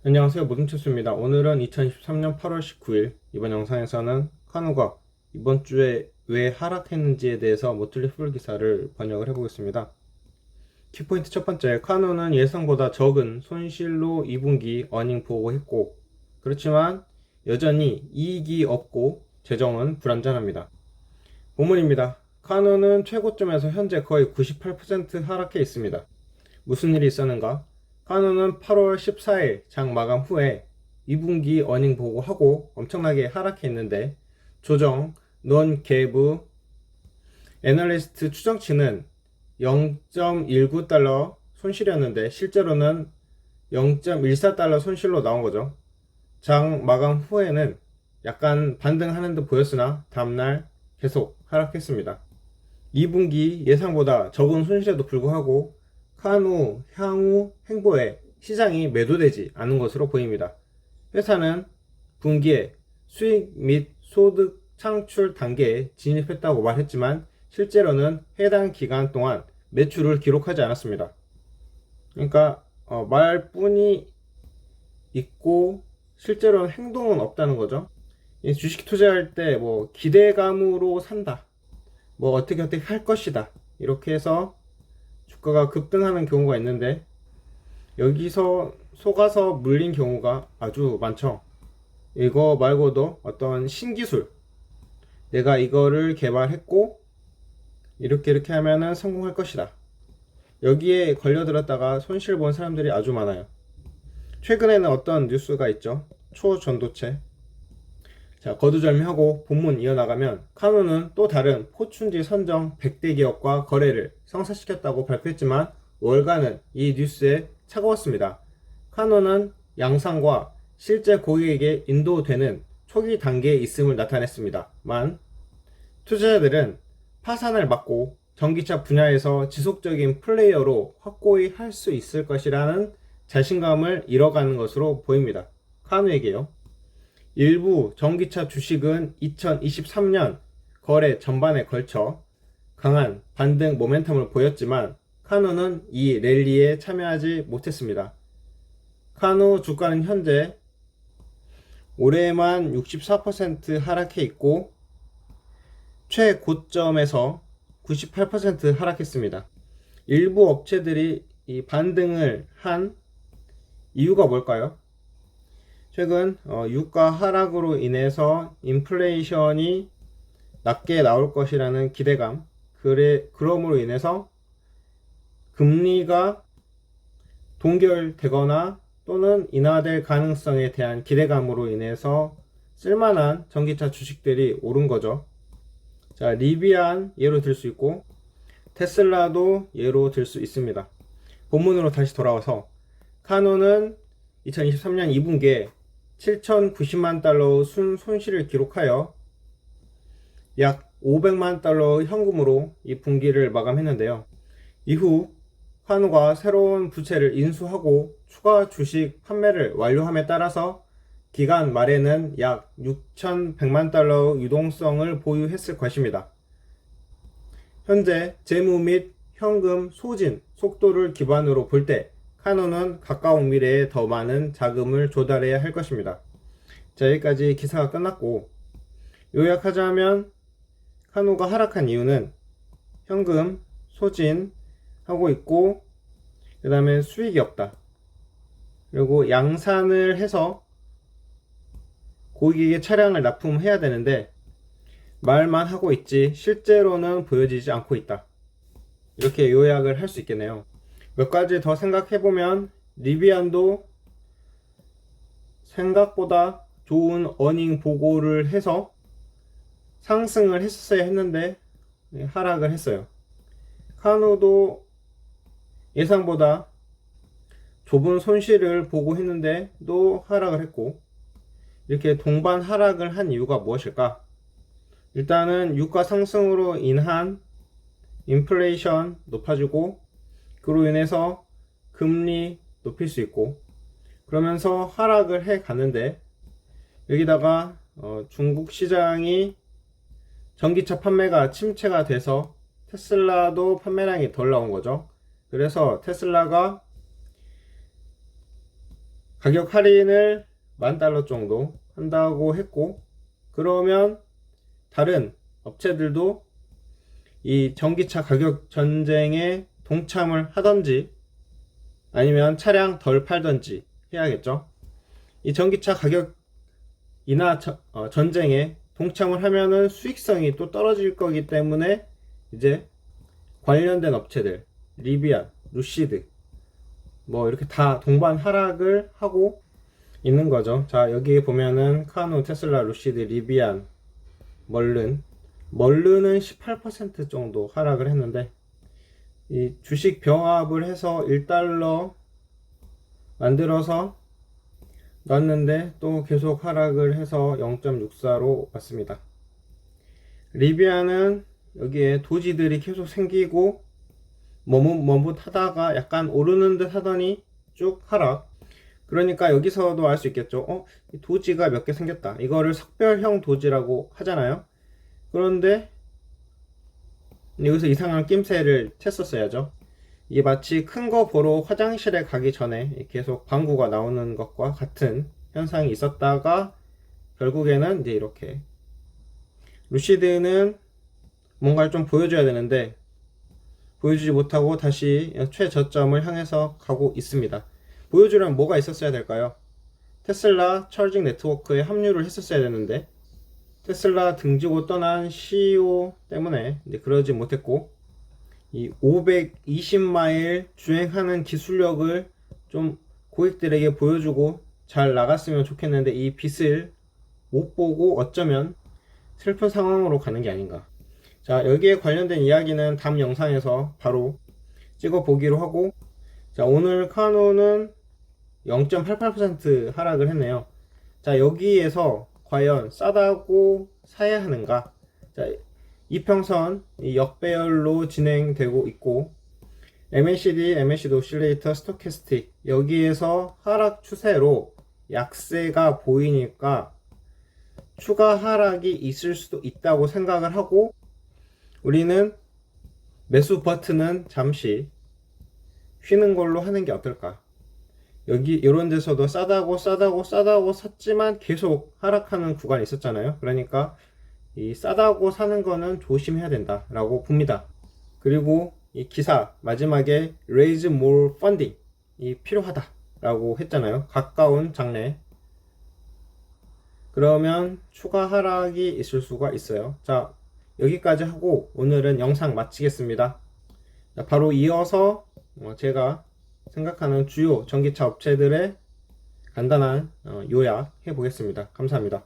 안녕하세요, 모든체스입니다. 오늘은 2023년 8월 19일 이번 영상에서는 카누가 이번 주에 왜 하락했는지에 대해서 모틀리 풀 기사를 번역을 해보겠습니다. 키포인트 첫 번째, 카누는 예상보다 적은 손실로 2분기 어닝 보고했고, 그렇지만 여전히 이익이 없고 재정은 불안전합니다. 본문입니다. 카누는 최고점에서 현재 거의 98% 하락해 있습니다. 무슨 일이 있었는가? 카누는 8월 14일 장 마감 후에 2분기 어닝 보고하고 엄청나게 하락했는데, 조정 논 애널리스트 추정치는 0.19달러 손실이었는데 실제로는 0.14달러 손실로 나온 거죠. 장 마감 후에는 약간 반등하는 듯 보였으나 다음날 계속 하락했습니다. 2분기 예상보다 적은 손실에도 불구하고 카누 향후 행보에 시장이 매도되지 않은 것으로 보입니다. 회사는 분기에 수익 및 소득 창출 단계에 진입했다고 말했지만 실제로는 해당 기간 동안 매출을 기록하지 않았습니다. 그러니까 말뿐이 있고 실제로는 행동은 없다는 거죠. 주식 투자할 때 뭐 기대감으로 산다, 뭐 어떻게 할 것이다, 이렇게 해서 주가가 급등하는 경우가 있는데 여기서 속아서 물린 경우가 아주 많죠. 이거 말고도 어떤 신기술, 내가 이거를 개발했고 이렇게 하면은 성공할 것이다, 여기에 걸려들었다가 손실 본 사람들이 아주 많아요. 최근에는 어떤 뉴스가 있죠. 초전도체. 자, 거두절미하고 본문 이어나가면 카누는 또 다른 포춘지 선정 100대 기업과 거래를 성사시켰다고 발표했지만 월가는 이 뉴스에 차가웠습니다. 카누는 양상과 실제 고객에게 인도되는 초기 단계에 있음을 나타냈습니다만 투자자들은 파산을 막고 전기차 분야에서 지속적인 플레이어로 확고히 할 수 있을 것이라는 자신감을 잃어가는 것으로 보입니다. 카누에게요. 일부 전기차 주식은 2023년 거래 전반에 걸쳐 강한 반등 모멘텀을 보였지만 카누는 이 랠리에 참여하지 못했습니다. 카누 주가는 현재 올해만 64% 하락해 있고 최고점에서 98% 하락했습니다. 일부 업체들이 이 반등을 한 이유가 뭘까요? 최근 유가 하락으로 인해서 인플레이션이 낮게 나올 것이라는 기대감, 그럼으로 인해서 금리가 동결되거나 또는 인하될 가능성에 대한 기대감으로 인해서 쓸만한 전기차 주식들이 오른 거죠. 자, 리비안 예로 들 수 있고 테슬라도 예로 들 수 있습니다. 본문으로 다시 돌아와서 카누는 2023년 2분기에 7,090만 달러 손실을 기록하여 약 500만 달러 현금으로 이 분기를 마감했는데요. 이후 카누가 새로운 부채를 인수하고 추가 주식 판매를 완료함에 따라서 기간 말에는 약 6,100만 달러 유동성을 보유했을 것입니다. 현재 재무 및 현금 소진 속도를 기반으로 볼 때 카누는 가까운 미래에 더 많은 자금을 조달해야 할 것입니다. 자, 여기까지 기사가 끝났고, 요약하자면 카누가 하락한 이유는 현금 소진하고 있고, 그 다음에 수익이 없다, 그리고 양산을 해서 고객에게 차량을 납품해야 되는데 말만 하고 있지 실제로는 보여지지 않고 있다, 이렇게 요약을 할 수 있겠네요. 몇 가지 더 생각해보면 리비안도 생각보다 좋은 어닝 보고를 해서 상승을 했었어야 했는데 하락을 했어요. 카누도 예상보다 좁은 손실을 보고했는데 또 하락을 했고, 이렇게 동반 하락을 한 이유가 무엇일까? 일단은 유가 상승으로 인한 인플레이션 높아지고 그로 인해서 금리 높일 수 있고, 그러면서 하락을 해 가는데 여기다가 중국 시장이 전기차 판매가 침체가 돼서 테슬라도 판매량이 덜 나온 거죠. 그래서 테슬라가 가격 할인을 $10,000 정도 한다고 했고, 그러면 다른 업체들도 이 전기차 가격 전쟁에 동참을 하던지 아니면 차량 덜 팔던지 해야겠죠. 이 전기차 가격 인하 전쟁에 동참을 하면은 수익성이 또 떨어질 거기 때문에 이제 관련된 업체들, 리비안, 루시드 뭐 이렇게 다 동반 하락을 하고 있는 거죠. 자, 여기 보면은 카누, 테슬라, 루시드, 리비안, 멀른은 18% 정도 하락을 했는데, 이 주식 병합을 해서 $1 만들어서 놨는데 또 계속 하락을 해서 0.64로 왔습니다. 리비안은 여기에 도지들이 계속 생기고 머뭇머뭇하다가 약간 오르는 듯 하더니 쭉 하락. 그러니까 여기서도 알 수 있겠죠. 이 도지가 몇 개 생겼다. 이거를 석별형 도지라고 하잖아요. 그런데 여기서 이상한 낌새를 쳤었어야죠. 이게 마치 큰 거 보러 화장실에 가기 전에 계속 방구가 나오는 것과 같은 현상이 있었다가 결국에는 이제 이렇게. 루시드는 뭔가를 좀 보여줘야 되는데 보여주지 못하고 다시 최저점을 향해서 가고 있습니다. 보여주려면 뭐가 있었어야 될까요? 테슬라 차징 네트워크에 합류를 했었어야 되는데 테슬라 등지고 떠난 CEO 때문에 이제 그러지 못했고, 이 520마일 주행하는 기술력을 좀 고객들에게 보여주고 잘 나갔으면 좋겠는데 이 빛을 못 보고 어쩌면 슬픈 상황으로 가는 게 아닌가. 자, 여기에 관련된 이야기는 다음 영상에서 바로 찍어 보기로 하고, 자, 오늘 카노는 0.88% 하락을 했네요. 자, 여기에서 과연 싸다고 사야 하는가? 자, 이평선 역배열로 진행되고 있고, MACD, MACD 오실레이터, 스토캐스틱 여기에서 하락 추세로 약세가 보이니까 추가 하락이 있을 수도 있다고 생각을 하고, 우리는 매수 버튼은 잠시 쉬는 걸로 하는 게 어떨까. 여기 이런 데서도 싸다고 샀지만 계속 하락하는 구간이 있었잖아요. 그러니까 이 싸다고 사는 거는 조심해야 된다 라고 봅니다. 그리고 이 기사 마지막에 raise more funding 이 필요하다 라고 했잖아요. 가까운 장래. 그러면 추가 하락이 있을 수가 있어요. 자, 여기까지 하고 오늘은 영상 마치겠습니다. 자, 바로 이어서 제가 생각하는 주요 전기차 업체들의 간단한 요약 해보겠습니다. 감사합니다.